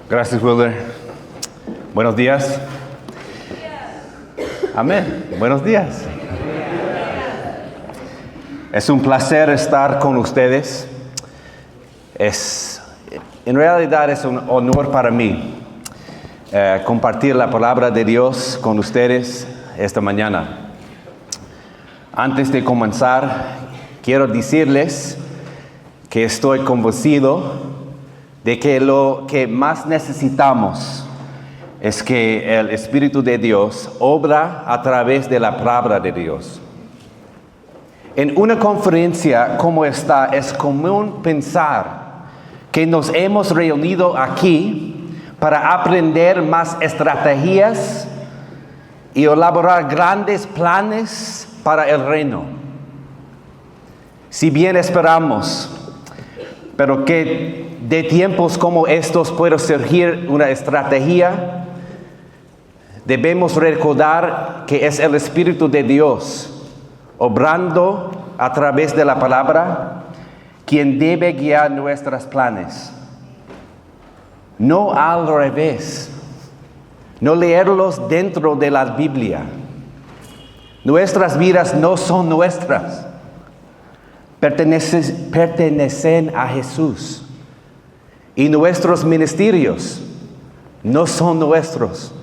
Gracias, Wilder. Buenos días. Amén. Buenos días. Es un placer estar con ustedes. En realidad es un honor para mí compartir la palabra de Dios con ustedes esta mañana. Antes de comenzar, quiero decirles que estoy convencido de que lo que más necesitamos es que el Espíritu de Dios obra a través de la palabra de Dios. En una conferencia como esta es común pensar que nos hemos reunido aquí para aprender más estrategias y elaborar grandes planes para el reino. Si bien esperamos, pero que de tiempos como estos puede surgir una estrategia, debemos recordar que es el Espíritu de Dios obrando a través de la palabra quien debe guiar nuestros planes. No al revés. No leerlos dentro de la Biblia. Nuestras vidas no son nuestras. Pertenecen a Jesús. Y nuestros ministerios no son nuestros.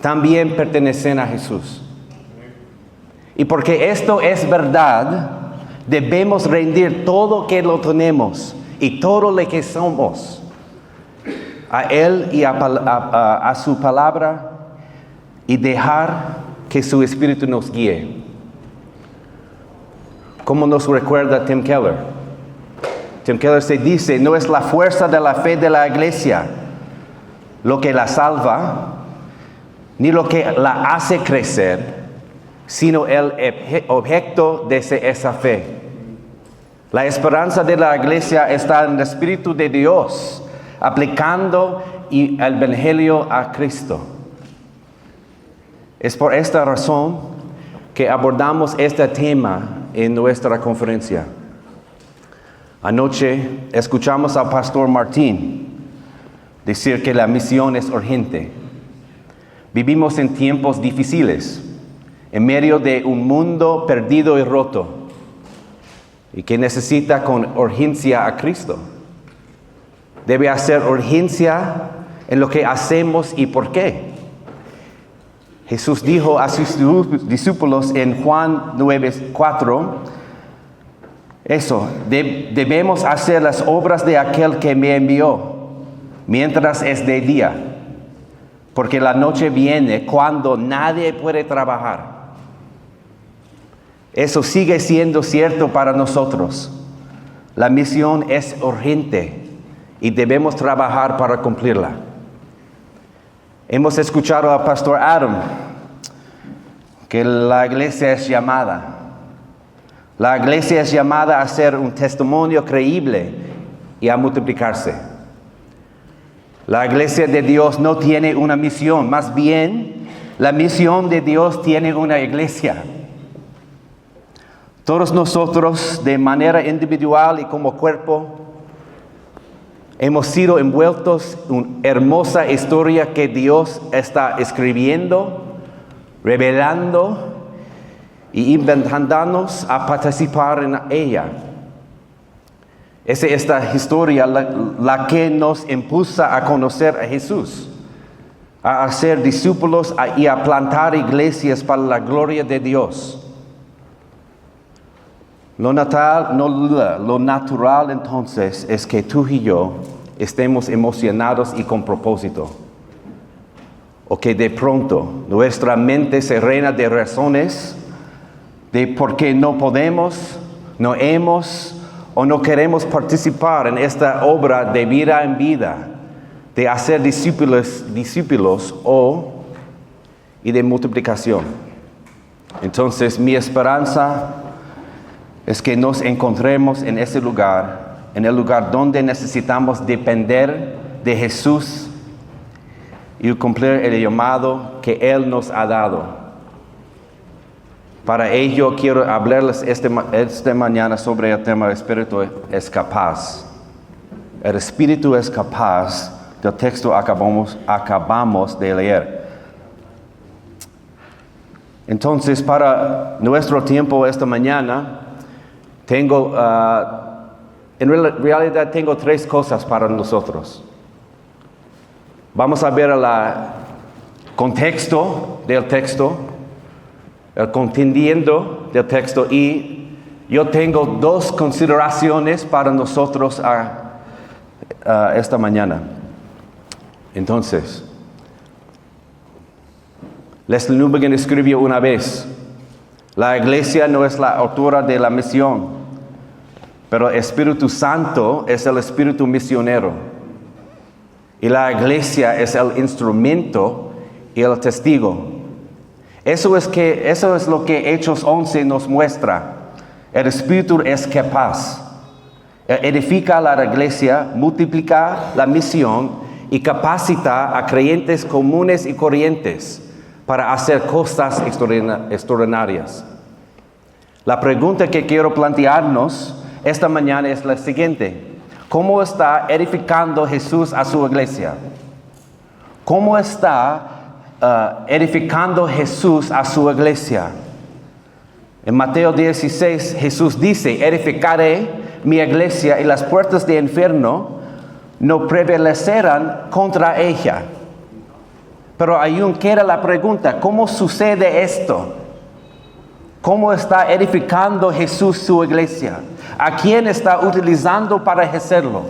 También pertenecen a Jesús. Y porque esto es verdad, debemos rendir todo lo que lo tenemos y todo lo que somos a Él y a su palabra y dejar que su Espíritu nos guíe. Como nos recuerda Tim Keller. Tim Keller se dice, no es la fuerza de la fe de la iglesia lo que la salva, ni lo que la hace crecer, sino el objeto de esa fe. La esperanza de la iglesia está en el Espíritu de Dios, aplicando el Evangelio a Cristo. Es por esta razón que abordamos este tema en nuestra conferencia. Anoche escuchamos al pastor Martín decir que la misión es urgente. Vivimos en tiempos difíciles, en medio de un mundo perdido y roto, y que necesita con urgencia a Cristo. Debe hacer urgencia en lo que hacemos y por qué. Jesús dijo a sus discípulos en Juan 9:4, debemos hacer las obras de aquel que me envió, mientras es de día, porque la noche viene cuando nadie puede trabajar. Eso sigue siendo cierto para nosotros. La misión es urgente y debemos trabajar para cumplirla. Hemos escuchado al pastor Adam que la iglesia es llamada. La iglesia es llamada a ser un testimonio creíble y a multiplicarse. La iglesia de Dios no tiene una misión, más bien la misión de Dios tiene una iglesia. Todos nosotros, de manera individual y como cuerpo, hemos sido envueltos en una hermosa historia que Dios está escribiendo, revelando y inventándonos a participar en ella. Es esta historia la que nos impulsa a conocer a Jesús, a hacer discípulos y a plantar iglesias para la gloria de Dios. Lo natural entonces es que tú y yo estemos emocionados y con propósito. O que de pronto nuestra mente se llena de razones de por qué no podemos, no hemos o no queremos participar en esta obra de vida en vida, de hacer discípulos y de multiplicación. Entonces mi esperanza es que nos encontremos en ese lugar, en el lugar donde necesitamos depender de Jesús y cumplir el llamado que Él nos ha dado. Para ello quiero hablarles esta mañana sobre el tema Espíritu es capaz. El Espíritu es capaz del texto acabamos de leer. Entonces, para nuestro tiempo esta mañana, tengo, realidad tengo 3 cosas para nosotros. Vamos a ver el contexto del texto, el contendiendo del texto, y yo tengo 2 consideraciones para nosotros esta mañana. Entonces, Lesslie Newbigin escribió una vez: la iglesia no es la autora de la misión, pero el Espíritu Santo es el espíritu misionero. Y la iglesia es el instrumento y el testigo. Eso es lo que Hechos 11 nos muestra. El Espíritu es capaz. Edifica la iglesia, multiplica la misión y capacita a creyentes comunes y corrientes para hacer cosas extraordinarias. La pregunta que quiero plantearnos esta mañana es la siguiente: ¿cómo está edificando Jesús a su iglesia? ¿Cómo está edificando Jesús a su iglesia? En Mateo 16, Jesús dice: edificaré mi iglesia y las puertas del infierno no prevalecerán contra ella. Pero aún queda la pregunta: ¿cómo sucede esto? ¿Cómo está edificando Jesús su iglesia? ¿A quién está utilizando para ejercerlo?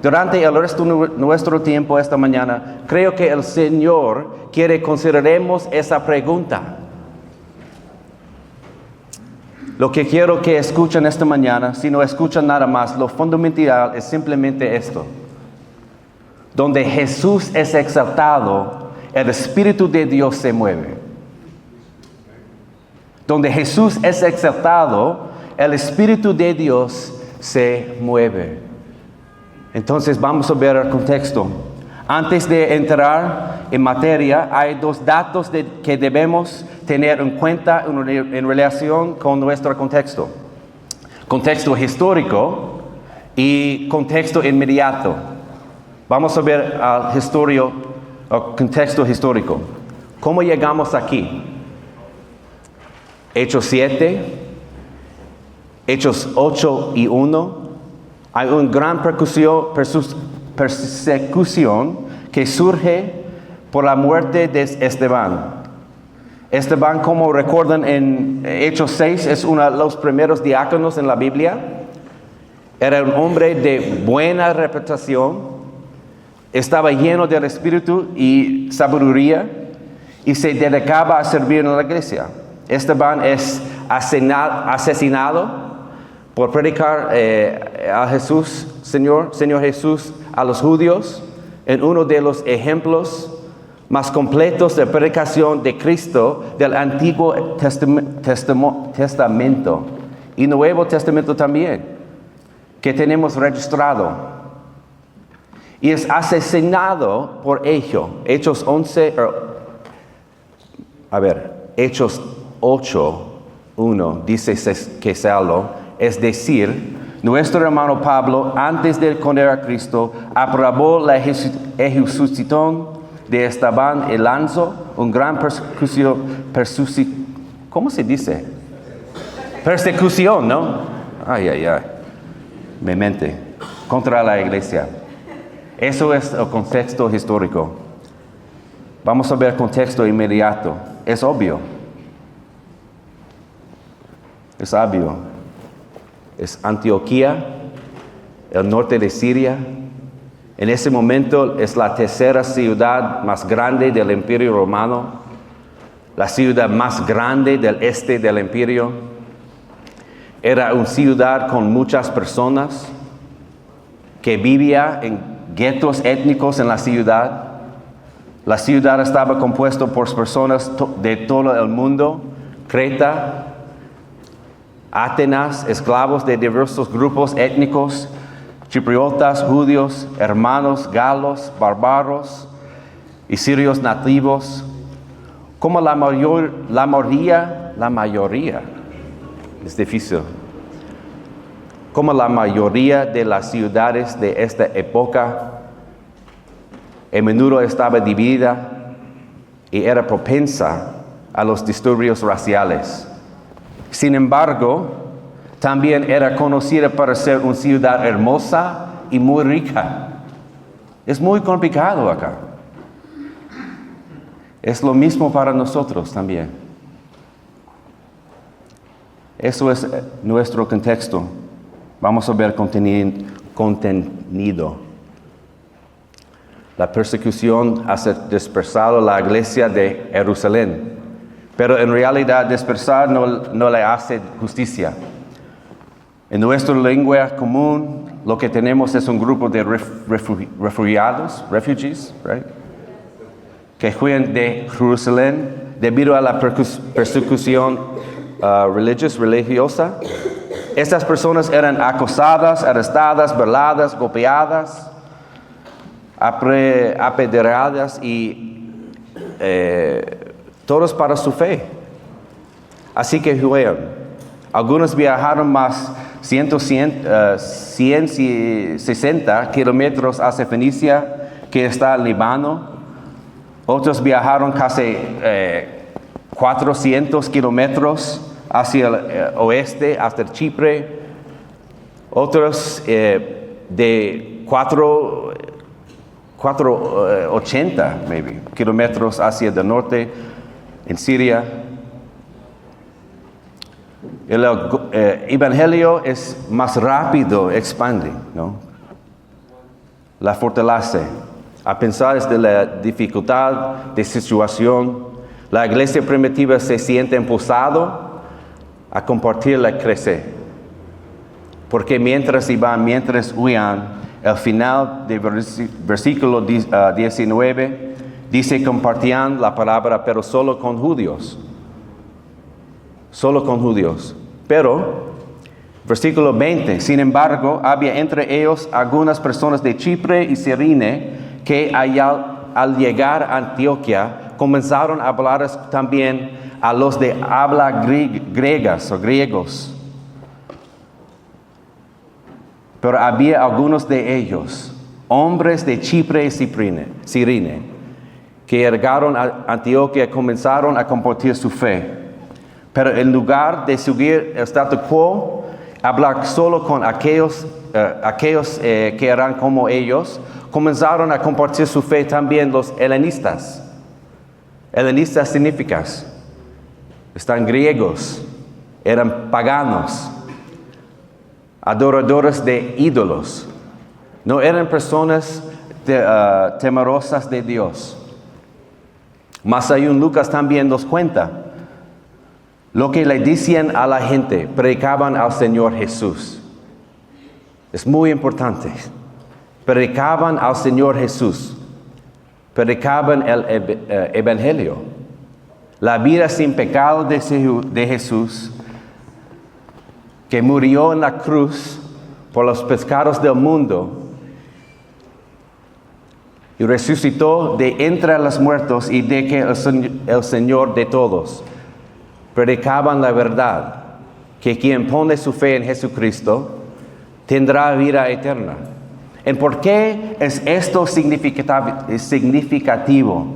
Durante el resto de nuestro tiempo esta mañana, creo que el Señor quiere que consideremos esa pregunta. Lo que quiero que escuchen esta mañana, si no escuchan nada más, lo fundamental es simplemente esto: donde Jesús es exaltado, el Espíritu de Dios se mueve. Donde Jesús es exaltado, el Espíritu de Dios se mueve. Entonces vamos a ver el contexto. Antes de entrar en materia, hay 2 datos que debemos tener en cuenta en relación con nuestro contexto. Contexto histórico y contexto inmediato. Vamos a ver el contexto histórico. ¿Cómo llegamos aquí? Hechos 7, Hechos 8 y 1. Hay una gran persecución que surge por la muerte de Esteban. Esteban, como recuerdan en Hechos 6, es uno de los primeros diáconos en la Biblia. Era un hombre de buena reputación, estaba lleno del Espíritu y sabiduría y se dedicaba a servir en la iglesia. Esteban es asesinado por predicar a Jesús, Señor Jesús, a los judíos, en uno de los ejemplos más completos de predicación de Cristo del Antiguo Testamento y Nuevo Testamento también, que tenemos registrado. Y es asesinado por ello. Hechos 8:1 dice que Saulo, es decir, nuestro hermano Pablo, antes de condenar a Cristo, aprobó la ejecución de Esteban y lanzó un gran ¿cómo se dice? Persecución, ¿no? Mi mente, contra la iglesia. Eso es el contexto histórico. Vamos a ver el contexto inmediato. Es obvio. Es Antioquía, el norte de Siria. En ese momento es la tercera ciudad más grande del Imperio Romano, la ciudad más grande del este del imperio. Era una ciudad con muchas personas que vivían en guetos étnicos en la ciudad. La ciudad estaba compuesta por personas de todo el mundo: Creta, Atenas, esclavos de diversos grupos étnicos, chipriotas, judíos, hermanos, galos, bárbaros y sirios nativos. Como la mayoría, es difícil. Como la mayoría de las ciudades de esta época, a menudo estaba dividida y era propensa a los disturbios raciales. Sin embargo, también era conocida por ser una ciudad hermosa y muy rica. Es muy complicado acá. Es lo mismo para nosotros también. Eso es nuestro contexto. Vamos a ver contenido. La persecución ha dispersado la iglesia de Jerusalén, pero en realidad dispersar no le hace justicia. En nuestra lengua común, lo que tenemos es un grupo de refugees, right? Que huyen de Jerusalén debido a la persecución religiosa. Estas personas eran acosadas, arrestadas, violadas, golpeadas, apedreadas y todos para su fe. Así que huyeron. Algunos viajaron más 160 kilómetros hacia Fenicia, que está en Líbano. Otros viajaron casi 400 kilómetros hacia el oeste, hasta Chipre. Otros de 480 kilómetros hacia el norte, en Siria. El evangelio es más rápido, expande, ¿no? La fortalece. A pesar de la dificultad de situación, la iglesia primitiva se siente impulsado a compartirla crecer. Porque mientras huían, el final del versículo 19 dice compartían la palabra, pero solo con judíos. Solo con judíos. Pero, versículo 20, sin embargo, había entre ellos algunas personas de Chipre y Cirene que al llegar a Antioquía comenzaron a hablar también a los de habla griegas o griegos. Pero había algunos de ellos, hombres de Chipre y Cirene, que llegaron a Antioquía y comenzaron a compartir su fe. Pero en lugar de seguir el statu quo, hablar solo con aquellos que eran como ellos, comenzaron a compartir su fe también los helenistas. Helenistas significa, están griegos, eran paganos, adoradores de ídolos. No eran personas temerosas de Dios. Mas ahí en Lucas también nos cuenta lo que le decían a la gente, predicaban al Señor Jesús. Es muy importante. Predicaban al Señor Jesús. Predicaban el Evangelio. La vida sin pecado de Jesús, que murió en la cruz por los pecados del mundo y resucitó de entre los muertos y de que el Señor de todos. Predicaban la verdad, que quien pone su fe en Jesucristo tendrá vida eterna. ¿Y por qué es esto significativo?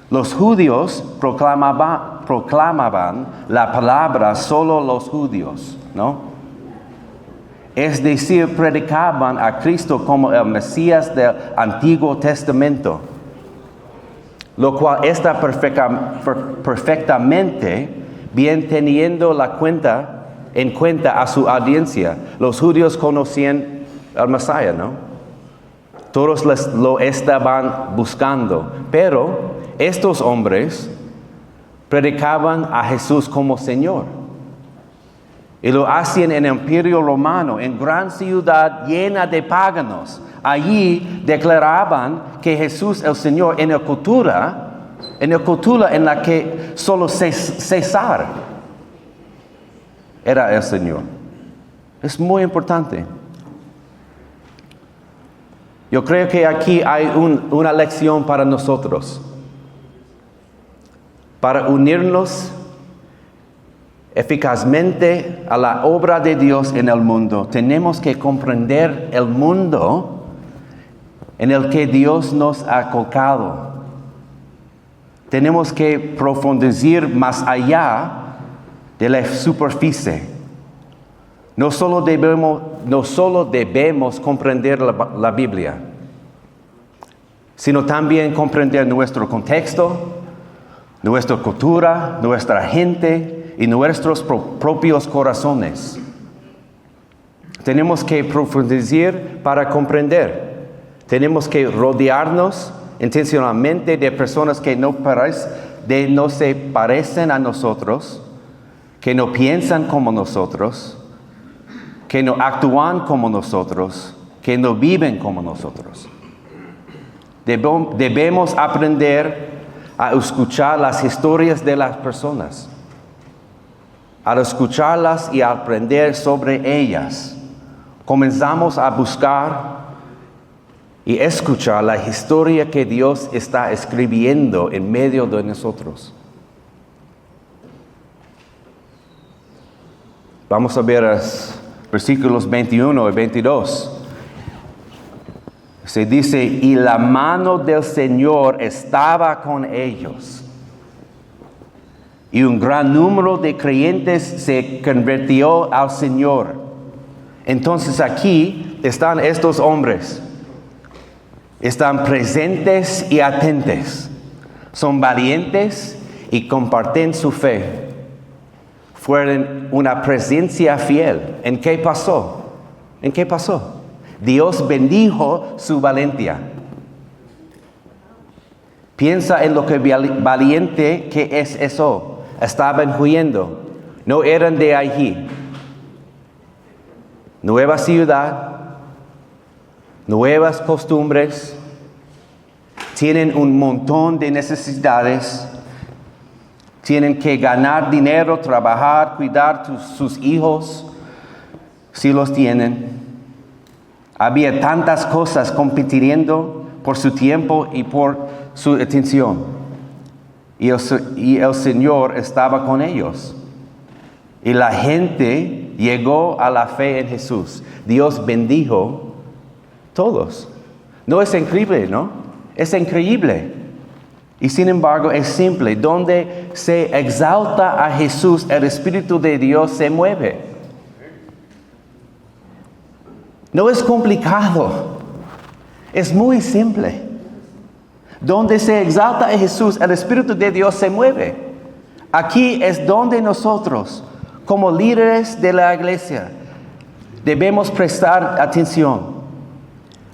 Los judíos proclamaban la palabra solo los judíos, ¿no? Es decir, predicaban a Cristo como el Mesías del Antiguo Testamento, lo cual está perfectamente bien teniendo en cuenta a su audiencia. Los judíos conocían al Mesías, ¿no? Todos lo estaban buscando, pero estos hombres predicaban a Jesús como Señor. Y lo hacían en el Imperio Romano, en gran ciudad llena de paganos. Allí declaraban que Jesús el Señor en la cultura en la que solo César era el Señor. Es muy importante. Yo creo que aquí hay una lección para nosotros. Para unirnos eficazmente a la obra de Dios en el mundo, tenemos que comprender el mundo en el que Dios nos ha colocado. Tenemos que profundizar más allá de la superficie. No solo debemos comprender la Biblia, sino también comprender nuestro contexto, nuestra cultura, nuestra gente y nuestros propios corazones. Tenemos que profundizar para comprender. Tenemos que rodearnos intencionalmente de personas que no se parecen a nosotros, que no piensan como nosotros, que no actúan como nosotros, que no viven como nosotros. Debemos aprender a escuchar las historias de las personas, a escucharlas y a aprender sobre ellas. Comenzamos a buscar y escuchar la historia que Dios está escribiendo en medio de nosotros. Vamos a ver los versículos 21 y 22. Se dice, y la mano del Señor estaba con ellos. Y un gran número de creyentes se convirtió al Señor. Entonces aquí están estos hombres. Están presentes y atentos. Son valientes y comparten su fe. Fueron una presencia fiel. ¿En qué pasó? ¿En qué pasó? Dios bendijo su valentía. Piensa en lo que valiente que es eso. Estaban huyendo. No eran de allí. Nueva ciudad. Nuevas costumbres. Tienen un montón de necesidades. Tienen que ganar dinero, trabajar, cuidar sus hijos, si los tienen. Había tantas cosas compitiendo por su tiempo y por su atención. Y el Señor estaba con ellos. Y la gente llegó a la fe en Jesús. Dios bendijo todos. No es increíble, ¿no? Es increíble. Y sin embargo es simple. Donde se exalta a Jesús, el Espíritu de Dios se mueve. No es complicado. Es muy simple. Donde se exalta a Jesús, el Espíritu de Dios se mueve. Aquí es donde nosotros, como líderes de la iglesia, debemos prestar atención.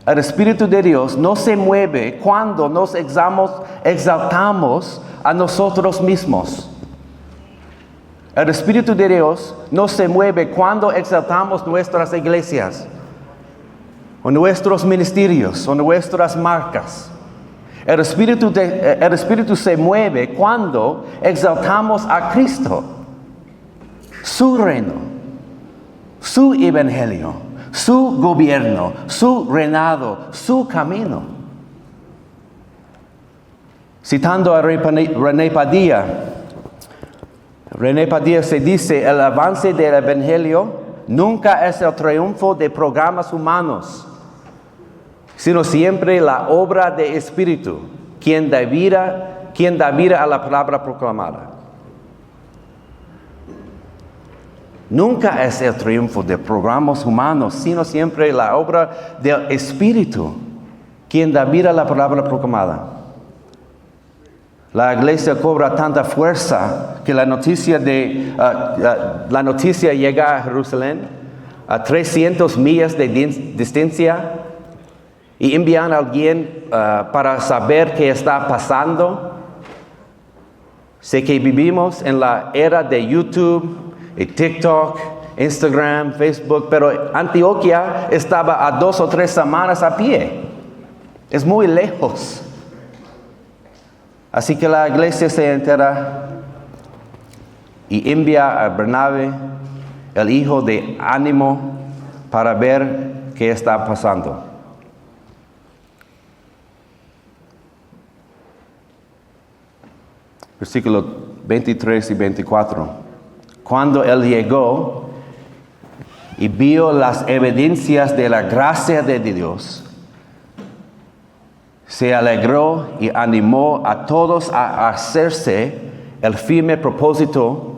El Espíritu de Dios no se mueve cuando nos exaltamos a nosotros mismos. El Espíritu de Dios no se mueve cuando exaltamos nuestras iglesias, o nuestros ministerios, o nuestras marcas. El Espíritu se mueve cuando exaltamos a Cristo, su reino, su evangelio, su gobierno, su reinado, su camino. Citando a René Padilla se dice, el avance del evangelio nunca es el triunfo de programas humanos, sino siempre la obra de Espíritu, quien da vida a la palabra proclamada. Nunca es el triunfo de programas humanos, sino siempre la obra del Espíritu, quien da vida a la palabra proclamada. La iglesia cobra tanta fuerza que la noticia llega a Jerusalén a 300 millas de distancia y envían a alguien para saber qué está pasando. Sé que vivimos en la era de YouTube y TikTok, Instagram, Facebook, pero Antioquia estaba a 2 o 3 semanas a pie. Es muy lejos. Así que la iglesia se entera y envía a Bernabé, el hijo de Ánimo, para ver qué está pasando. Versículos 23 y 24. Cuando él llegó y vio las evidencias de la gracia de Dios, se alegró y animó a todos a hacerse el firme propósito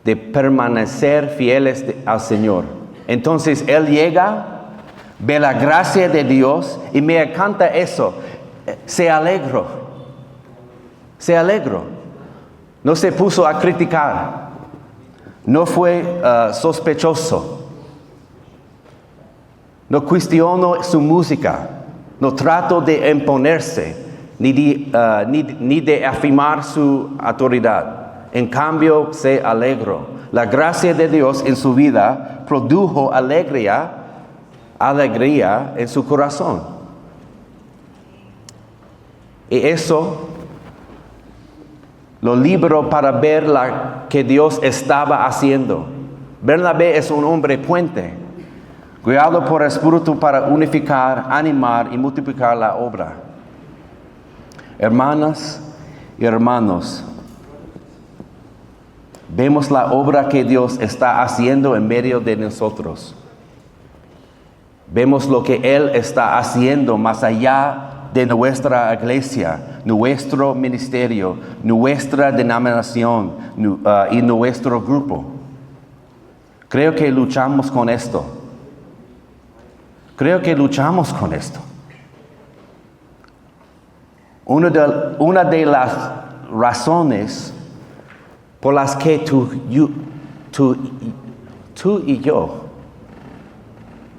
de permanecer fieles al Señor. Entonces Él llega, ve la gracia de Dios y me encanta eso. Se alegró. No se puso a criticar. No fue sospechoso. No cuestionó su música. No trató de imponerse ni de afirmar su autoridad. En cambio, se alegró. La gracia de Dios en su vida produjo alegría en su corazón. Y eso lo libró para ver lo que Dios estaba haciendo. Bernabé es un hombre puente, guiado por el Espíritu para unificar, animar y multiplicar la obra. Hermanas y hermanos, vemos la obra que Dios está haciendo en medio de nosotros. Vemos lo que Él está haciendo más allá de nuestra iglesia, nuestro ministerio, nuestra denominación y nuestro grupo. Creo que luchamos con esto. Una de las razones por las que tú y yo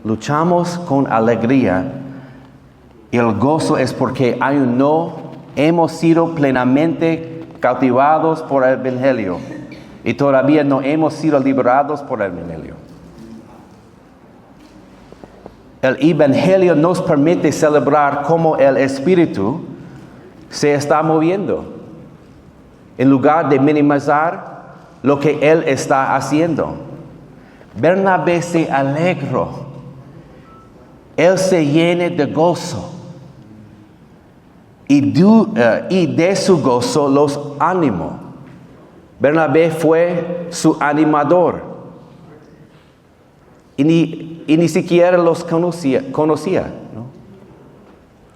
luchamos con alegría y el gozo es porque aún no hemos sido plenamente cautivados por el Evangelio y todavía no hemos sido liberados por el Evangelio. El Evangelio nos permite celebrar cómo el Espíritu se está moviendo, en lugar de minimizar lo que Él está haciendo. Bernabé se alegró. Él se llena de gozo. Y de su gozo los animó. Bernabé fue su animador. Y ni siquiera los conocía, ¿no?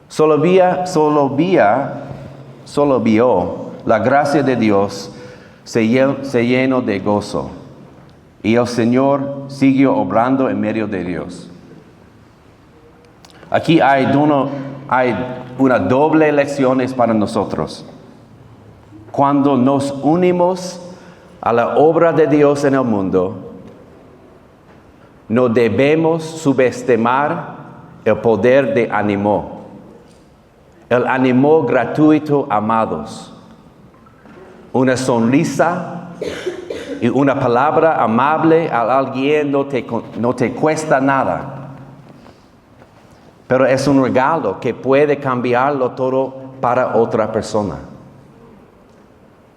Solo vio la gracia de Dios, se llenó de gozo. Y el Señor siguió obrando en medio de Dios. Aquí hay una doble lección para nosotros. Cuando nos unimos a la obra de Dios en el mundo, no debemos subestimar el poder de ánimo. El ánimo gratuito, amados. Una sonrisa y una palabra amable a alguien no te cuesta nada. Pero es un regalo que puede cambiarlo todo para otra persona.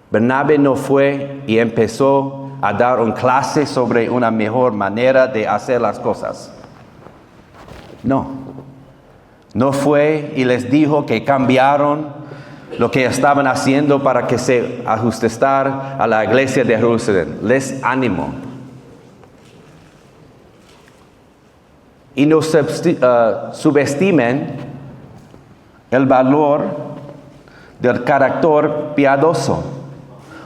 Bernabé no fue y empezó a dar una clase sobre una mejor manera de hacer las cosas. No fue y les dijo que cambiaron lo que estaban haciendo para que se ajustara a la iglesia de Jerusalén. Les animó. Y no subestimen el valor del carácter piadoso.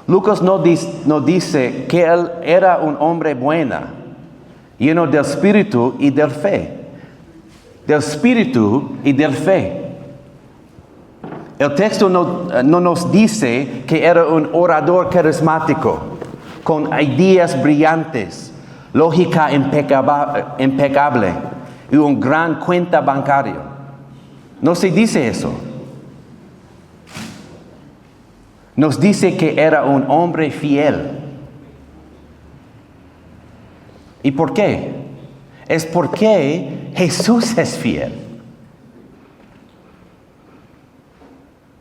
Lucas no dice que él era un hombre bueno, lleno del espíritu y del fe. Del espíritu y del fe. El texto no nos dice que era un orador carismático, con ideas brillantes, lógica impecable y un gran cuenta bancario. No se dice eso. Nos dice que era un hombre fiel. ¿Y por qué? Es porque Jesús es fiel.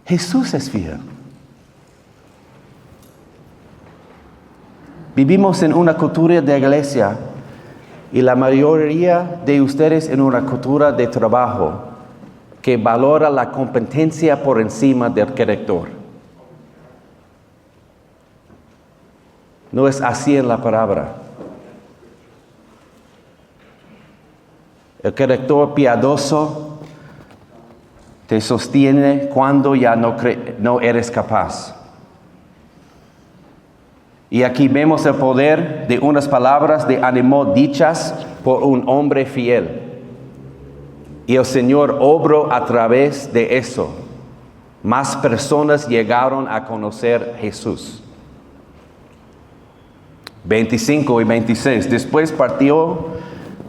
Jesús es fiel. Vivimos en una cultura de iglesia y la mayoría de ustedes en una cultura de trabajo que valora la competencia por encima del carácter. No es así en la palabra. El carácter piadoso te sostiene cuando ya no eres capaz. Y aquí vemos el poder de unas palabras de ánimo dichas por un hombre fiel. Y el Señor obró a través de eso. Más personas llegaron a conocer a Jesús. 25 y 26. Después partió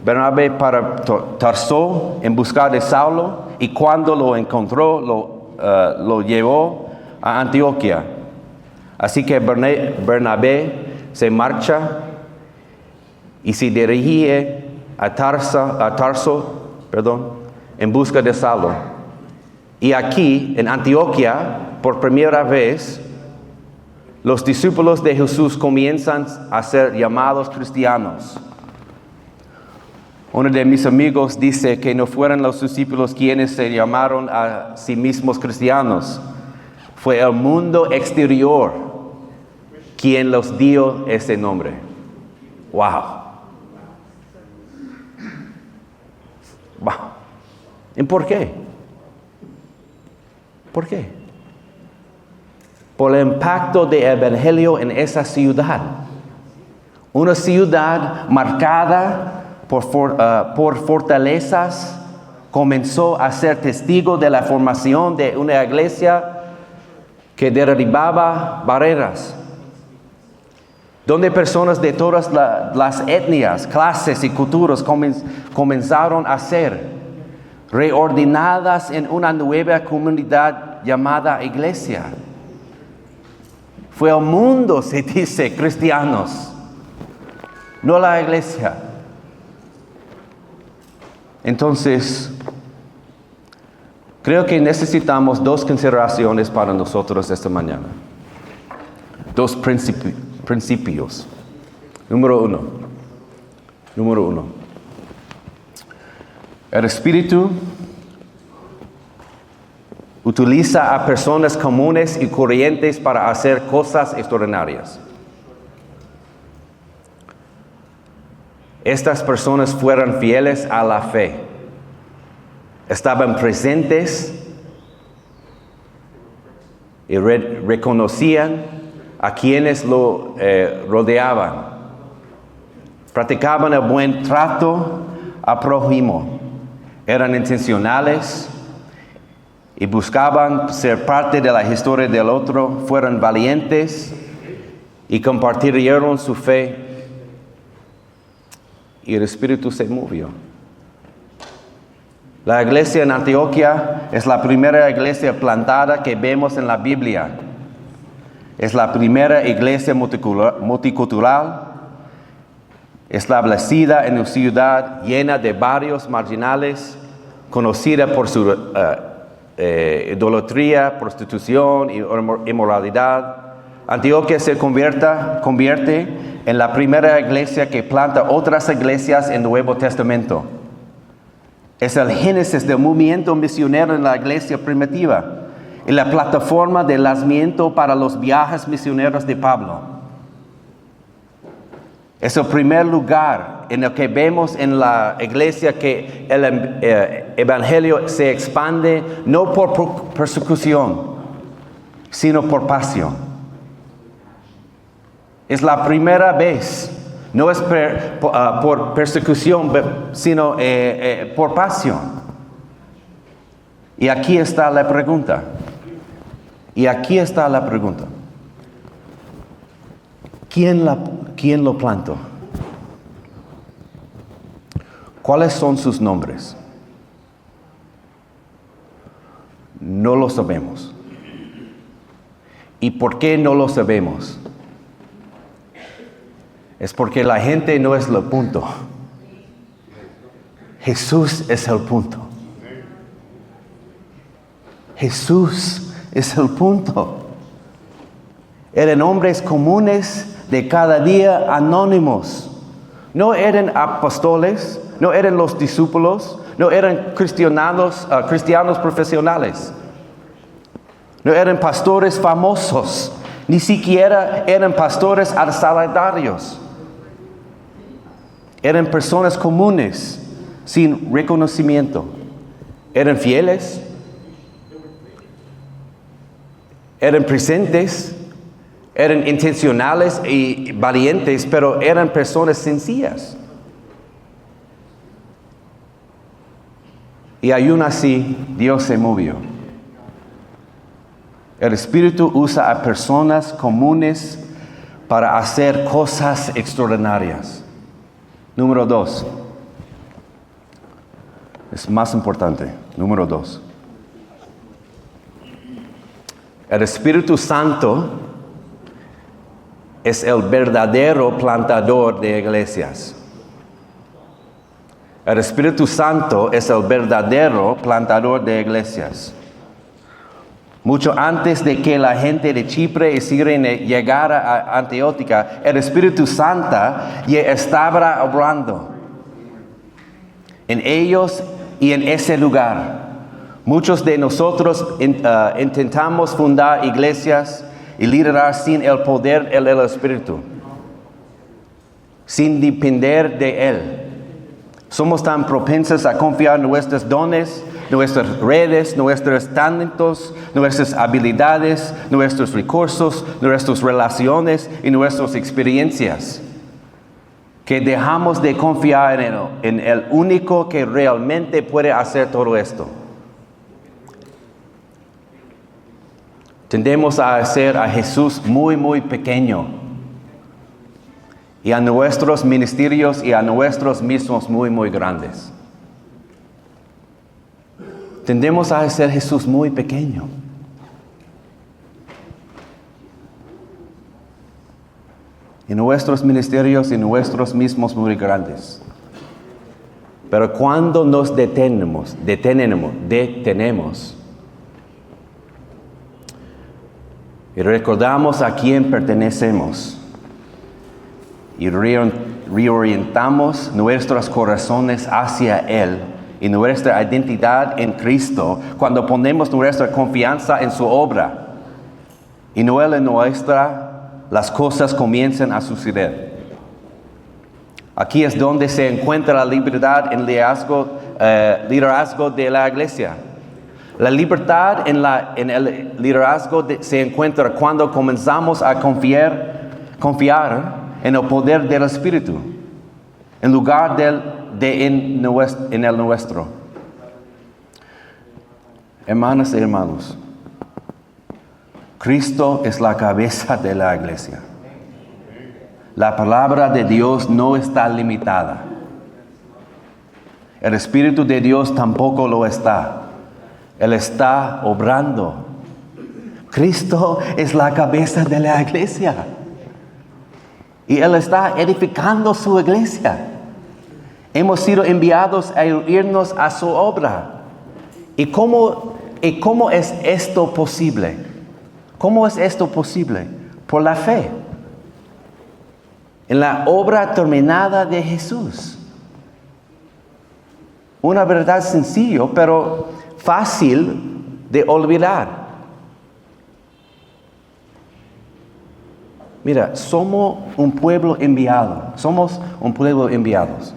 Bernabé para Tarso en busca de Saulo, y cuando lo encontró, lo llevó a Antioquía. Así que Bernabé se marcha y se dirige a Tarso, en busca de Saulo. Y aquí, en Antioquía, por primera vez, los discípulos de Jesús comienzan a ser llamados cristianos. Uno de mis amigos dice que no fueron los discípulos quienes se llamaron a sí mismos cristianos. Fue el mundo exterior quien los dio ese nombre. ¡Wow! ¡Wow! ¿Y por qué? ¿Por qué? Por el impacto del Evangelio en esa ciudad. Una ciudad marcada por fortalezas comenzó a ser testigo de la formación de una iglesia que derribaba barreras, donde personas de todas las etnias, clases y culturas comenzaron a ser reordenadas en una nueva comunidad llamada iglesia. Fue el mundo, se dice, cristianos, no la iglesia. Entonces, creo que necesitamos dos consideraciones para nosotros esta mañana. Dos principios. Número uno. El Espíritu utiliza a personas comunes y corrientes para hacer cosas extraordinarias. Estas personas fueron fieles a la fe. Estaban presentes y reconocían a quienes lo rodeaban. Practicaban el buen trato al prójimo. Eran intencionales y buscaban ser parte de la historia del otro. Fueron valientes y compartieron su fe. Y el Espíritu se movió. La iglesia en Antioquía es la primera iglesia plantada que vemos en la Biblia. Es la primera iglesia multicultural, establecida en una ciudad llena de barrios marginales, conocida por su idolatría, prostitución y inmoralidad. Antioquía se convierte en la primera iglesia que planta otras iglesias en el Nuevo Testamento. Es el génesis del movimiento misionero en la iglesia primitiva y la plataforma de nacimiento para los viajes misioneros de Pablo. Es el primer lugar en el que vemos en la iglesia que el evangelio se expande no por persecución, sino por pasión. Es la primera vez, no es por persecución, sino por pasión. Y aquí está la pregunta. ¿Quién lo plantó? ¿Cuáles son sus nombres? No lo sabemos. ¿Y por qué no lo sabemos? Es porque la gente no es el punto. Jesús es el punto. Jesús es el punto. Eran hombres comunes de cada día, anónimos. No eran apóstoles, no eran los discípulos, no eran cristianos profesionales. No eran pastores famosos, ni siquiera eran pastores asalariados. Eran personas comunes, sin reconocimiento. Eran fieles, Eran presentes, eran intencionales y valientes, pero eran personas sencillas. Y aún así, Dios se movió. El Espíritu usa a personas comunes para hacer cosas extraordinarias. Número 2. Es más importante. Número 2. El Espíritu Santo es el verdadero plantador de iglesias. El Espíritu Santo es el verdadero plantador de iglesias. Mucho antes de que la gente de Chipre y Cirene llegara a Antioquía, el Espíritu Santo ya estaba obrando en ellos y en ese lugar. Muchos de nosotros intentamos fundar iglesias y liderar sin el poder del Espíritu, sin depender de Él. Somos tan propensos a confiar en nuestros dones, nuestras redes, nuestros talentos, nuestras habilidades, nuestros recursos, nuestras relaciones y nuestras experiencias, que dejamos de confiar en el único que realmente puede hacer todo esto. Tendemos a hacer a Jesús muy, muy pequeño. Y a nuestros ministerios y a nuestros mismos muy, muy grandes. Tendemos a hacer Jesús muy pequeño. Y nuestros ministerios y nuestros mismos muy grandes. Pero cuando nos detenemos, y recordamos a quién pertenecemos, y reorientamos nuestros corazones hacia Él y nuestra identidad en Cristo, cuando ponemos nuestra confianza en su obra y no en nuestra, las cosas comienzan a suceder. Aquí es donde se encuentra la libertad en liderazgo de la iglesia. La libertad en el liderazgo se encuentra cuando comenzamos a confiar en el poder del Espíritu, en lugar en el nuestro. Hermanas y hermanos, Cristo es la cabeza de la iglesia. La palabra de Dios no está limitada. El Espíritu de Dios tampoco lo está. Él está obrando. Cristo es la cabeza de la iglesia. Y Él está edificando su iglesia. Hemos sido enviados a irnos a su obra. ¿Y cómo es esto posible? ¿Cómo es esto posible? Por la fe. En la obra terminada de Jesús. Una verdad sencilla, pero fácil de olvidar. Mira, somos un pueblo enviado. Somos un pueblo enviados.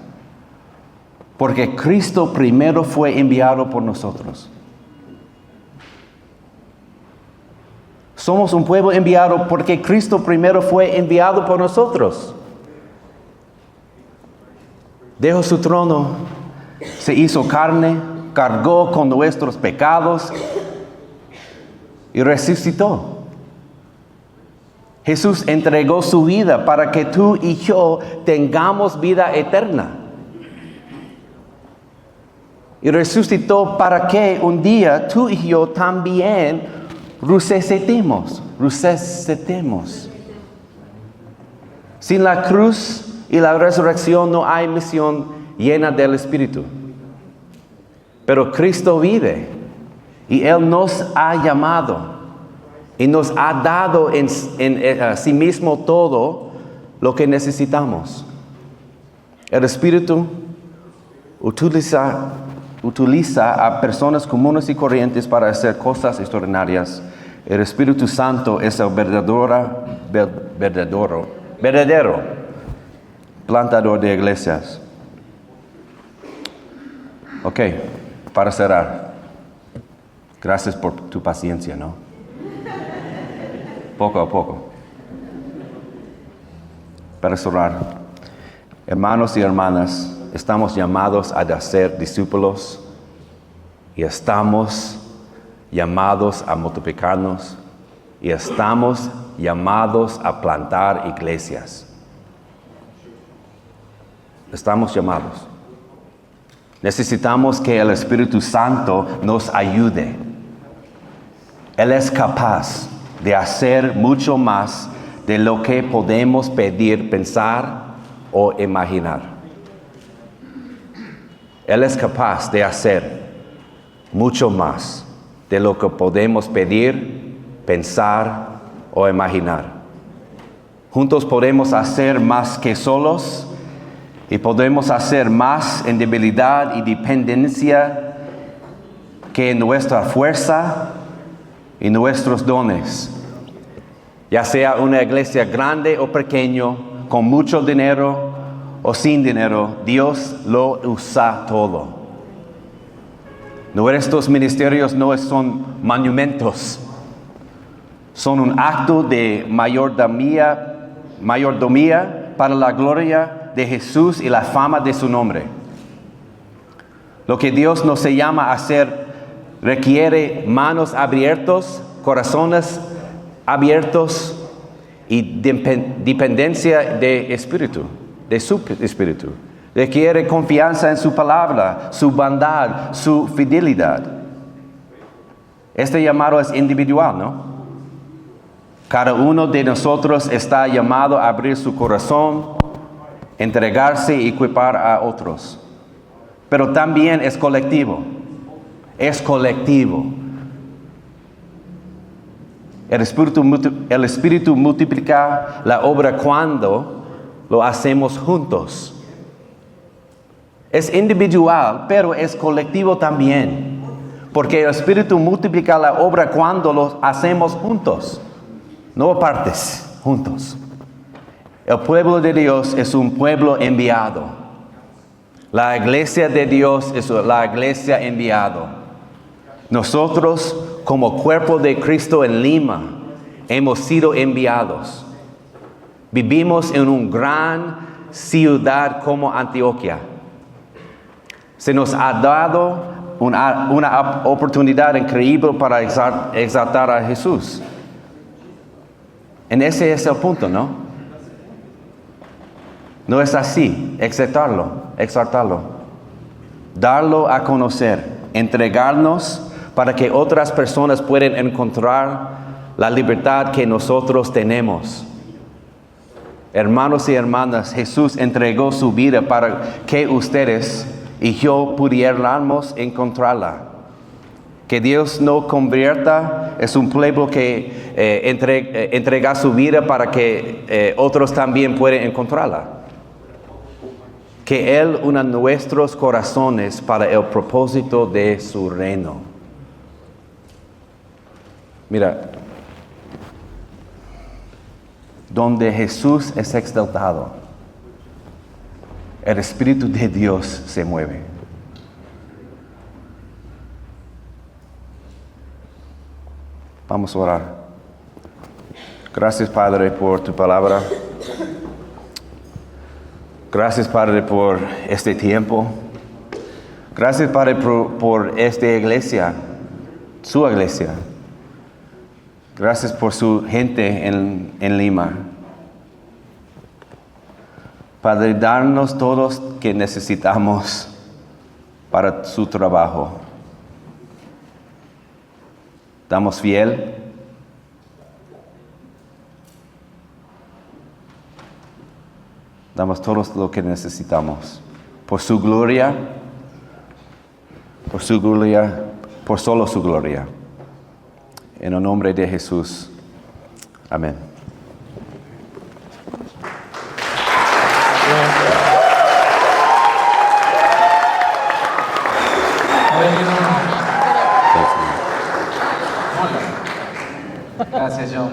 Porque Cristo primero fue enviado por nosotros. Somos un pueblo enviado porque Cristo primero fue enviado por nosotros. Dejó su trono, se hizo carne, cargó con nuestros pecados y resucitó. Jesús entregó su vida para que tú y yo tengamos vida eterna. Y resucitó para que un día tú y yo también resucitemos. Sin la cruz y la resurrección no hay misión llena del Espíritu. Pero Cristo vive y Él nos ha llamado. Y nos ha dado en sí mismo todo lo que necesitamos. El Espíritu utiliza a personas comunes y corrientes para hacer cosas extraordinarias. El Espíritu Santo es el verdadero plantador de iglesias. Ok, para cerrar. Gracias por tu paciencia, ¿no? poco a poco. Para cerrar, hermanos y hermanas, estamos llamados a ser discípulos y estamos llamados a multiplicarnos y estamos llamados a plantar iglesias. Estamos llamados. Necesitamos que el Espíritu Santo nos ayude. Él es capaz de hacer mucho más de lo que podemos pedir, pensar o imaginar. Él es capaz de hacer mucho más de lo que podemos pedir, pensar o imaginar. Juntos podemos hacer más que solos y podemos hacer más en debilidad y dependencia que en nuestra fuerza y nuestros dones. Ya sea una iglesia grande o pequeña, con mucho dinero o sin dinero, Dios lo usa todo. Nuestros ministerios no son monumentos, son un acto de mayordomía para la gloria de Jesús y la fama de su nombre. Lo que Dios nos llama a hacer requiere manos abiertas, corazones abiertos y dependencia de espíritu, de su espíritu. Requiere confianza en su palabra, su bondad, su fidelidad. Este llamado es individual, ¿no? Cada uno de nosotros está llamado a abrir su corazón, entregarse y equipar a otros. Pero también es colectivo. Es colectivo. El Espíritu multiplica la obra cuando lo hacemos juntos. Es individual, pero es colectivo también. Porque el Espíritu multiplica la obra cuando lo hacemos juntos. No apartes, juntos. El pueblo de Dios es un pueblo enviado. La iglesia de Dios es la iglesia enviado. Nosotros, como cuerpo de Cristo en Lima, hemos sido enviados. Vivimos en una gran ciudad como Antioquia. Se nos ha dado una oportunidad increíble para exaltar a Jesús. En ese es el punto, ¿no? No es así, exaltarlo, darlo a conocer, entregarnos para que otras personas puedan encontrar la libertad que nosotros tenemos. Hermanos y hermanas, Jesús entregó su vida para que ustedes y yo pudiéramos encontrarla. Que Dios no convierta, es un pueblo que entrega su vida para que otros también puedan encontrarla. Que Él una nuestros corazones para el propósito de su reino. Mira, donde Jesús es exaltado, el Espíritu de Dios se mueve. Vamos a orar. Gracias, Padre, por tu palabra. Gracias, Padre, por este tiempo. Gracias, Padre, por esta iglesia, su iglesia. Gracias por su gente en Lima. Padre, darnos todos que necesitamos para su trabajo. Damos fiel. Damos todo lo que necesitamos. Por su gloria, por solo su gloria. En el nombre de Jesús. Amén. Gracias, John.